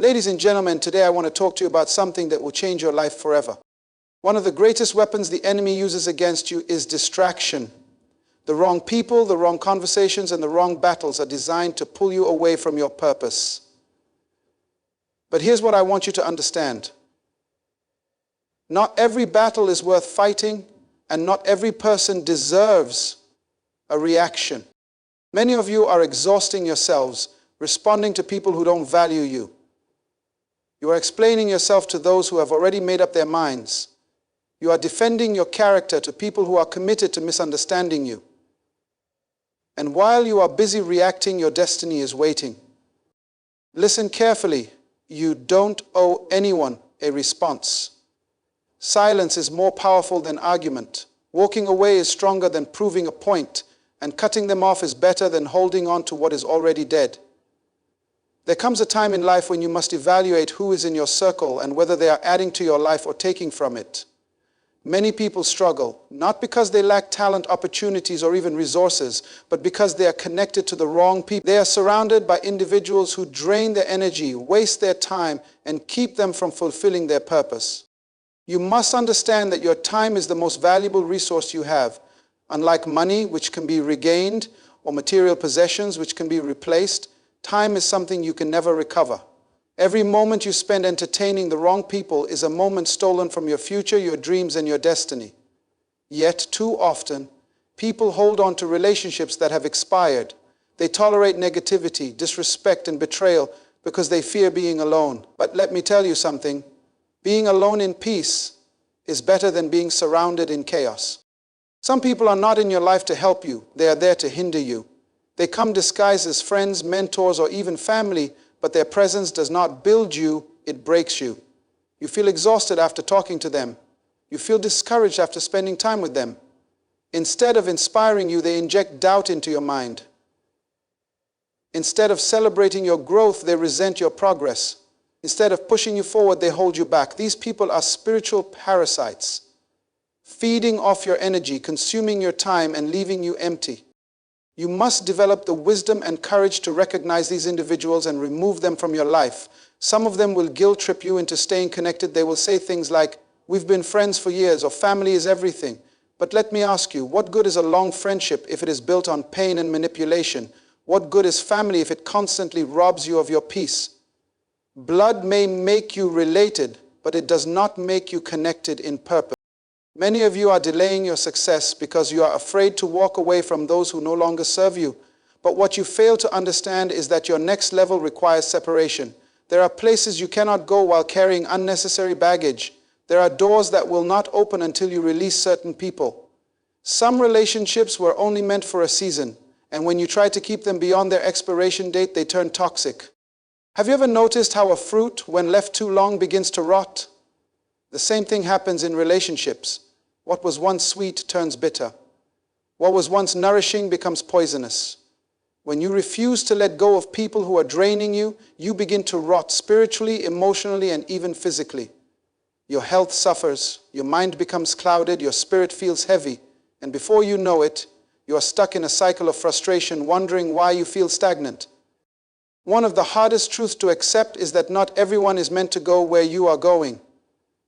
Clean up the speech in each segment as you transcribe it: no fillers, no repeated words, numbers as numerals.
Ladies and gentlemen, today I want to talk to you about something that will change your life forever. One of the greatest weapons the enemy uses against you is distraction. The wrong people, the wrong conversations, and the wrong battles are designed to pull you away from your purpose. But here's what I want you to understand. Not every battle is worth fighting, and not every person deserves a reaction. Many of you are exhausting yourselves, responding to people who don't value you. You are explaining yourself to those who have already made up their minds. You are defending your character to people who are committed to misunderstanding you. And while you are busy reacting, your destiny is waiting. Listen carefully. You don't owe anyone a response. Silence is more powerful than argument. Walking away is stronger than proving a point, and cutting them off is better than holding on to what is already dead. There comes a time in life when you must evaluate who is in your circle and whether they are adding to your life or taking from it. Many people struggle, not because they lack talent, opportunities, or even resources, but because they are connected to the wrong people. They are surrounded by individuals who drain their energy, waste their time, and keep them from fulfilling their purpose. You must understand that your time is the most valuable resource you have. Unlike money, which can be regained, or material possessions, which can be replaced, time is something you can never recover. Every moment you spend entertaining the wrong people is a moment stolen from your future, your dreams, and your destiny. Yet, too often, people hold on to relationships that have expired. They tolerate negativity, disrespect, and betrayal because they fear being alone. But let me tell you something. Being alone in peace is better than being surrounded in chaos. Some people are not in your life to help you. They are there to hinder you. They come disguised as friends, mentors, or even family, but their presence does not build you, it breaks you. You feel exhausted after talking to them. You feel discouraged after spending time with them. Instead of inspiring you, they inject doubt into your mind. Instead of celebrating your growth, they resent your progress. Instead of pushing you forward, they hold you back. These people are spiritual parasites, feeding off your energy, consuming your time, and leaving you empty. You must develop the wisdom and courage to recognize these individuals and remove them from your life. Some of them will guilt trip you into staying connected. They will say things like, "We've been friends for years," or "Family is everything." But let me ask you, what good is a long friendship if it is built on pain and manipulation? What good is family if it constantly robs you of your peace? Blood may make you related, but it does not make you connected in purpose. Many of you are delaying your success because you are afraid to walk away from those who no longer serve you. But what you fail to understand is that your next level requires separation. There are places you cannot go while carrying unnecessary baggage. There are doors that will not open until you release certain people. Some relationships were only meant for a season, and when you try to keep them beyond their expiration date, they turn toxic. Have you ever noticed how a fruit, when left too long, begins to rot? The same thing happens in relationships. What was once sweet turns bitter. What was once nourishing becomes poisonous. When you refuse to let go of people who are draining you, you begin to rot spiritually, emotionally, and even physically. Your health suffers, your mind becomes clouded, your spirit feels heavy, and before you know it, you are stuck in a cycle of frustration, wondering why you feel stagnant. One of the hardest truths to accept is that not everyone is meant to go where you are going.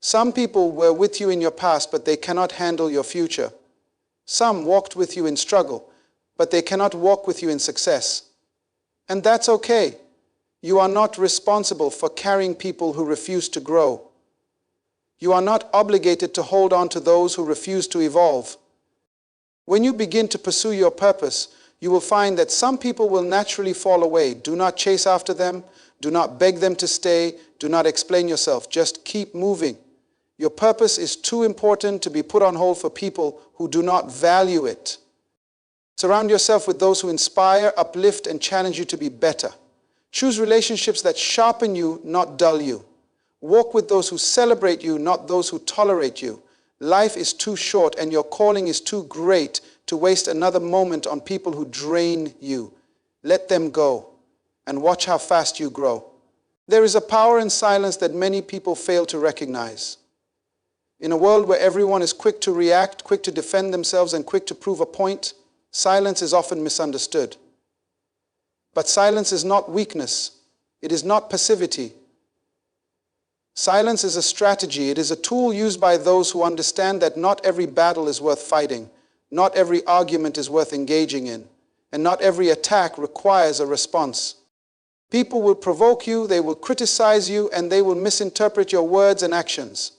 Some people were with you in your past, but they cannot handle your future. Some walked with you in struggle, but they cannot walk with you in success. And that's okay. You are not responsible for carrying people who refuse to grow. You are not obligated to hold on to those who refuse to evolve. When you begin to pursue your purpose, you will find that some people will naturally fall away. Do not chase after them. Do not beg them to stay. Do not explain yourself. Just keep moving. Your purpose is too important to be put on hold for people who do not value it. Surround yourself with those who inspire, uplift, and challenge you to be better. Choose relationships that sharpen you, not dull you. Walk with those who celebrate you, not those who tolerate you. Life is too short and your calling is too great to waste another moment on people who drain you. Let them go and watch how fast you grow. There is a power in silence that many people fail to recognize. In a world where everyone is quick to react, quick to defend themselves, and quick to prove a point, silence is often misunderstood. But silence is not weakness. It is not passivity. Silence is a strategy. It is a tool used by those who understand that not every battle is worth fighting, not every argument is worth engaging in, and not every attack requires a response. People will provoke you, they will criticize you, and they will misinterpret your words and actions.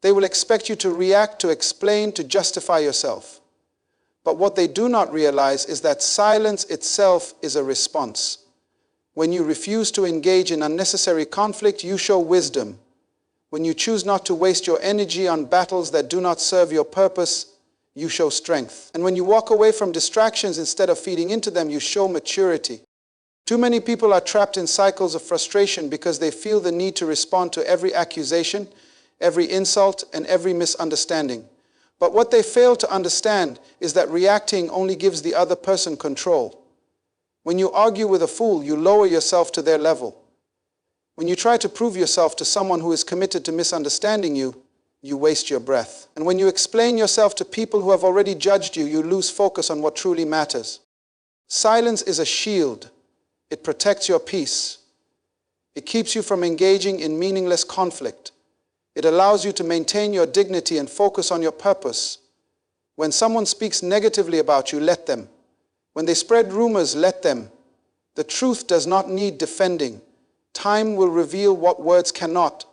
They will expect you to react, to explain, to justify yourself. But what they do not realize is that silence itself is a response. When you refuse to engage in unnecessary conflict, you show wisdom. When you choose not to waste your energy on battles that do not serve your purpose, you show strength. And when you walk away from distractions instead of feeding into them, you show maturity. Too many people are trapped in cycles of frustration because they feel the need to respond to every accusation, every insult, and every misunderstanding. But what they fail to understand is that reacting only gives the other person control. When you argue with a fool, you lower yourself to their level. When you try to prove yourself to someone who is committed to misunderstanding you, you waste your breath. And when you explain yourself to people who have already judged you, you lose focus on what truly matters. Silence is a shield. It protects your peace. It keeps you from engaging in meaningless conflict. It allows you to maintain your dignity and focus on your purpose. When someone speaks negatively about you, let them. When they spread rumors, let them. The truth does not need defending. Time will reveal what words cannot.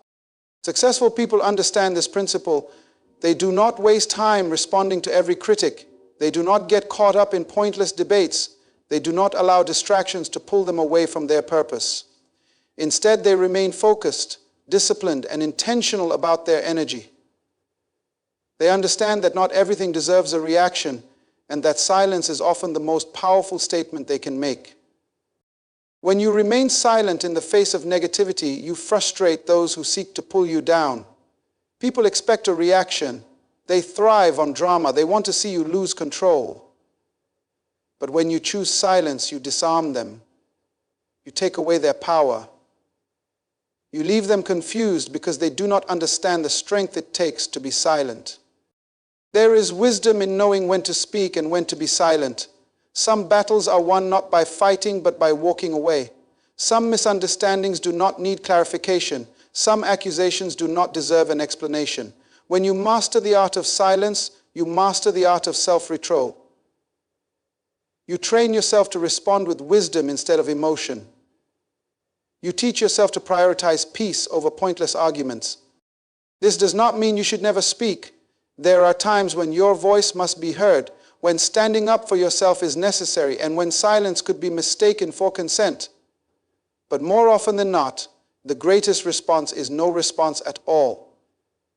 Successful people understand this principle. They do not waste time responding to every critic. They do not get caught up in pointless debates. They do not allow distractions to pull them away from their purpose. Instead, they remain focused, disciplined, and intentional about their energy. They understand that not everything deserves a reaction, and that silence is often the most powerful statement they can make. When you remain silent in the face of negativity, you frustrate those who seek to pull you down. People expect a reaction. They thrive on drama. They want to see you lose control. But when you choose silence, you disarm them. You take away their power. You leave them confused because they do not understand the strength it takes to be silent. There is wisdom in knowing when to speak and when to be silent. Some battles are won not by fighting but by walking away. Some misunderstandings do not need clarification. Some accusations do not deserve an explanation. When you master the art of silence, you master the art of self-control. You train yourself to respond with wisdom instead of emotion. You teach yourself to prioritize peace over pointless arguments. This does not mean you should never speak. There are times when your voice must be heard, when standing up for yourself is necessary, and when silence could be mistaken for consent. But more often than not, the greatest response is no response at all.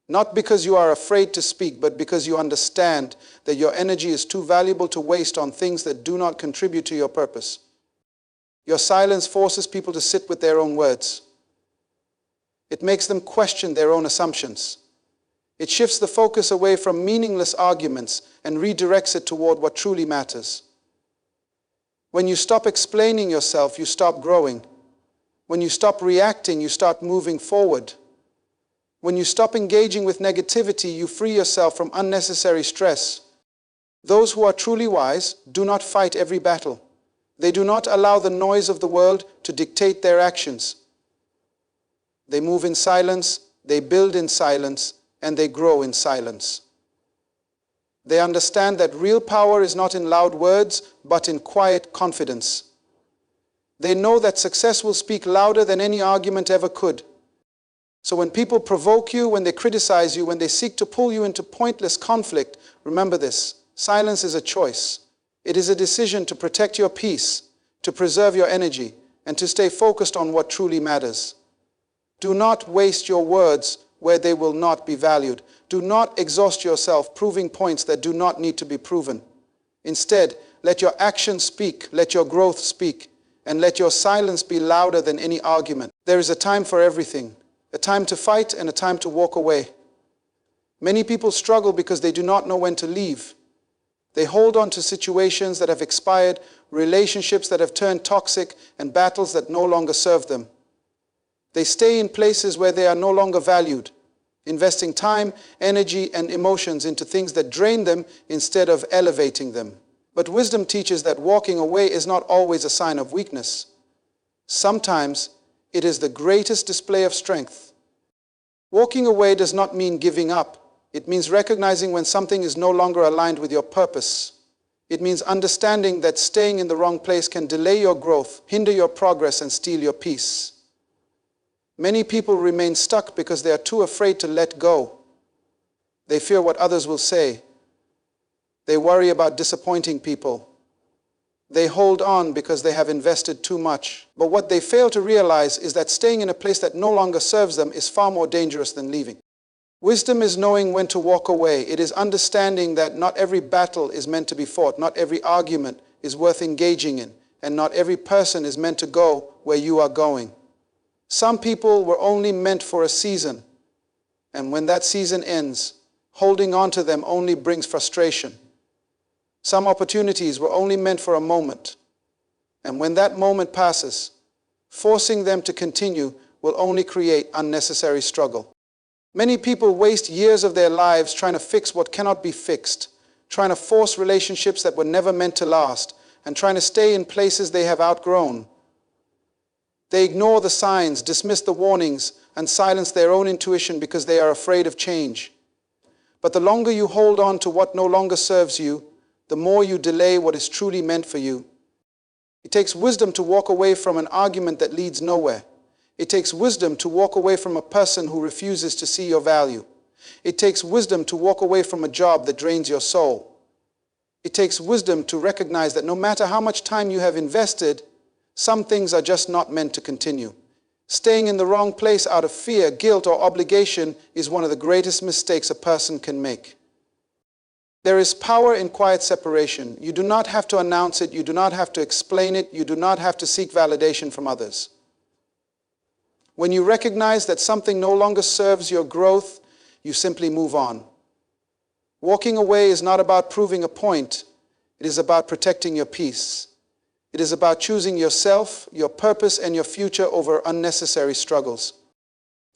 Not because you are afraid to speak, but because you understand that your energy is too valuable to waste on things that do not contribute to your purpose. Your silence forces people to sit with their own words. It makes them question their own assumptions. It shifts the focus away from meaningless arguments and redirects it toward what truly matters. When you stop explaining yourself, you stop growing. When you stop reacting, you start moving forward. When you stop engaging with negativity, you free yourself from unnecessary stress. Those who are truly wise do not fight every battle. They do not allow the noise of the world to dictate their actions. They move in silence, they build in silence, and they grow in silence. They understand that real power is not in loud words, but in quiet confidence. They know that success will speak louder than any argument ever could. So when people provoke you, when they criticize you, when they seek to pull you into pointless conflict, remember this: silence is a choice. It is a decision to protect your peace, to preserve your energy, and to stay focused on what truly matters. Do not waste your words where they will not be valued. Do not exhaust yourself proving points that do not need to be proven. Instead, let your actions speak, let your growth speak, and let your silence be louder than any argument. There is a time for everything, a time to fight and a time to walk away. Many people struggle because they do not know when to leave. They hold on to situations that have expired, relationships that have turned toxic, and battles that no longer serve them. They stay in places where they are no longer valued, investing time, energy, and emotions into things that drain them instead of elevating them. But wisdom teaches that walking away is not always a sign of weakness. Sometimes it is the greatest display of strength. Walking away does not mean giving up. It means recognizing when something is no longer aligned with your purpose. It means understanding that staying in the wrong place can delay your growth, hinder your progress, and steal your peace. Many people remain stuck because they are too afraid to let go. They fear what others will say. They worry about disappointing people. They hold on because they have invested too much. But what they fail to realize is that staying in a place that no longer serves them is far more dangerous than leaving. Wisdom is knowing when to walk away. It is understanding that not every battle is meant to be fought, not every argument is worth engaging in, and not every person is meant to go where you are going. Some people were only meant for a season, and when that season ends, holding on to them only brings frustration. Some opportunities were only meant for a moment, and when that moment passes, forcing them to continue will only create unnecessary struggle. Many people waste years of their lives trying to fix what cannot be fixed, trying to force relationships that were never meant to last, and trying to stay in places they have outgrown. They ignore the signs, dismiss the warnings, and silence their own intuition because they are afraid of change. But the longer you hold on to what no longer serves you, the more you delay what is truly meant for you. It takes wisdom to walk away from an argument that leads nowhere. It takes wisdom to walk away from a person who refuses to see your value. It takes wisdom to walk away from a job that drains your soul. It takes wisdom to recognize that no matter how much time you have invested, some things are just not meant to continue. Staying in the wrong place out of fear, guilt, or obligation is one of the greatest mistakes a person can make. There is power in quiet separation. You do not have to announce it. You do not have to explain it. You do not have to seek validation from others. When you recognize that something no longer serves your growth, you simply move on. Walking away is not about proving a point. It is about protecting your peace. It is about choosing yourself, your purpose, and your future over unnecessary struggles.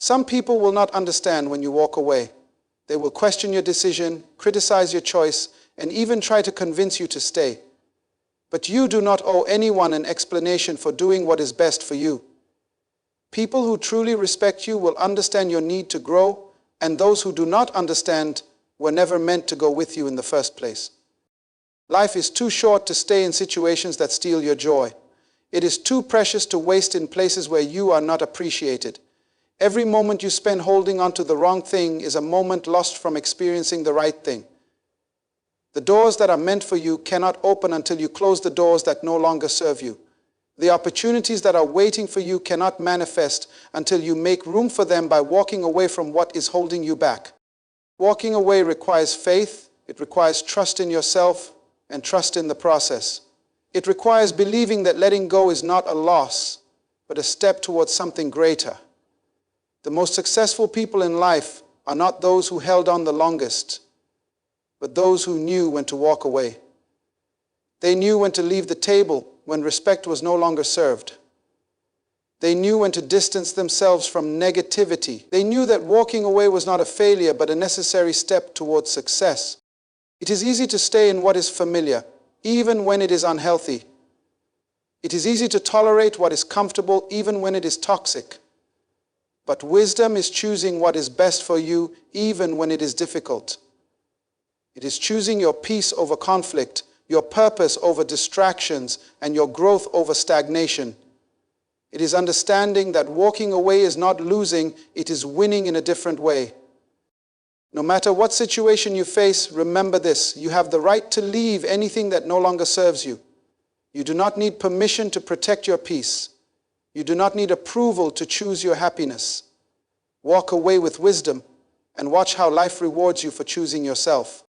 Some people will not understand when you walk away. They will question your decision, criticize your choice, and even try to convince you to stay. But you do not owe anyone an explanation for doing what is best for you. People who truly respect you will understand your need to grow, and those who do not understand were never meant to go with you in the first place. Life is too short to stay in situations that steal your joy. It is too precious to waste in places where you are not appreciated. Every moment you spend holding on to the wrong thing is a moment lost from experiencing the right thing. The doors that are meant for you cannot open until you close the doors that no longer serve you. The opportunities that are waiting for you cannot manifest until you make room for them by walking away from what is holding you back. Walking away requires faith, it requires trust in yourself, and trust in the process. It requires believing that letting go is not a loss, but a step towards something greater. The most successful people in life are not those who held on the longest, but those who knew when to walk away. They knew when to leave the table when respect was no longer served. They knew when to distance themselves from negativity. They knew that walking away was not a failure, but a necessary step towards success. It is easy to stay in what is familiar, even when it is unhealthy. It is easy to tolerate what is comfortable, even when it is toxic. But wisdom is choosing what is best for you, even when it is difficult. It is choosing your peace over conflict, your purpose over distractions, and your growth over stagnation. It is understanding that walking away is not losing, it is winning in a different way. No matter what situation you face, remember this: you have the right to leave anything that no longer serves you. You do not need permission to protect your peace. You do not need approval to choose your happiness. Walk away with wisdom and watch how life rewards you for choosing yourself.